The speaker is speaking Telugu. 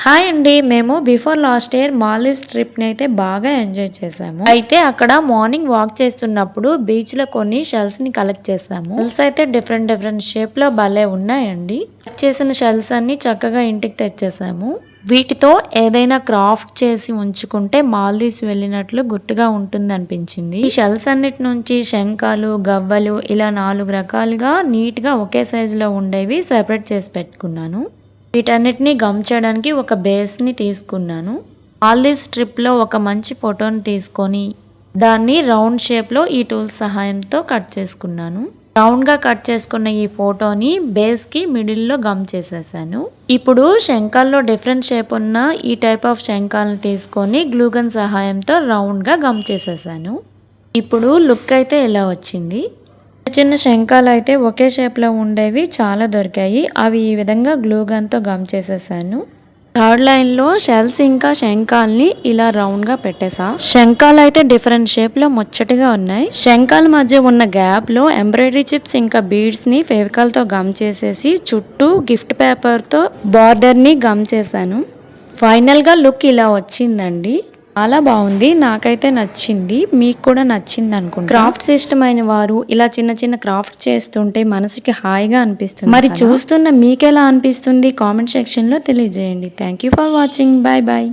హాయ్ అండి, మేము బిఫోర్ లాస్ట్ ఇయర్ మాల్దీవ్స్ ట్రిప్ని అయితే బాగా ఎంజాయ్ చేసాము. అయితే అక్కడ మార్నింగ్ వాక్ చేస్తున్నప్పుడు బీచ్ లో కొన్ని షెల్స్ ని కలెక్ట్ చేసాము. షెల్స్ అయితే డిఫరెంట్ షేప్ లో భలే ఉన్నాయండి. కలెక్ట్ చేసిన షెల్స్ అన్ని చక్కగా ఇంటికి తెచ్చేసాము. వీటితో ఏదైనా క్రాఫ్ట్ చేసి ఉంచుకుంటే మాల్దీవ్స్ వెళ్ళినట్లు గుర్తుగా ఉంటుంది అనిపించింది. ఈ షెల్స్ అన్నిటి నుంచి శంఖాలు, గవ్వలు ఇలా 4 రకాలుగా నీట్ గా ఒకే సైజు లో ఉండేవి సెపరేట్ చేసి పెట్టుకున్నాను. వీటన్నిటిని గమ్ చేయడానికి ఒక బేస్ని తీసుకున్నాను. మాల్దీవ్స్ ట్రిప్లో ఒక మంచి ఫోటోని తీసుకొని దాన్ని రౌండ్ షేప్లో ఈ టూల్స్ సహాయంతో కట్ చేసుకున్నాను. రౌండ్గా కట్ చేసుకున్న ఈ ఫోటోని బేస్కి మిడిల్లో గమ్ చేసేసాను. ఇప్పుడు శంఖాల్లో డిఫరెంట్ షేప్ ఉన్న ఈ టైప్ ఆఫ్ శంఖాలను తీసుకొని గ్లూగన్ సహాయంతో రౌండ్గా గమ్ చేసేసాను. ఇప్పుడు లుక్ అయితే ఇలా వచ్చింది. చిన్న శంఖాలు అయితే ఒకే షేప్లో ఉండేవి చాలా దొరికాయి. అవి ఈ విధంగా గ్లూగన్తో గమ్ చేసేసాను. థర్డ్ లైన్లో షెల్స్ ఇంకా శంఖాలని ఇలా రౌండ్గా పెట్టేసా. శంఖాలు అయితే డిఫరెంట్ షేప్లో ముచ్చటగా ఉన్నాయి. శంఖాల మధ్య ఉన్న గ్యాప్లో ఎంబ్రాయిడరీ చిప్స్ ఇంకా బీడ్స్ని ఫెవికాల్తో గమ్ చేసేసి చుట్టూ గిఫ్ట్ పేపర్తో బార్డర్ని గమ్ చేశాను. ఫైనల్గా లుక్ ఇలా వచ్చిందండి. చాలా బాగుంది, నాకైతే నచ్చింది. మీకు కూడా నచ్చింది అనుకుంటా. క్రాఫ్ట్స్ ఇష్టమైన వారు ఇలా చిన్న క్రాఫ్ట్ చేస్తుంటే మనసుకి హాయిగా అనిపిస్తుంది. మరి చూస్తున్న మీకెలా అనిపిస్తుంది కామెంట్ సెక్షన్ లో తెలియజేయండి. Thank you for watching. Bye bye.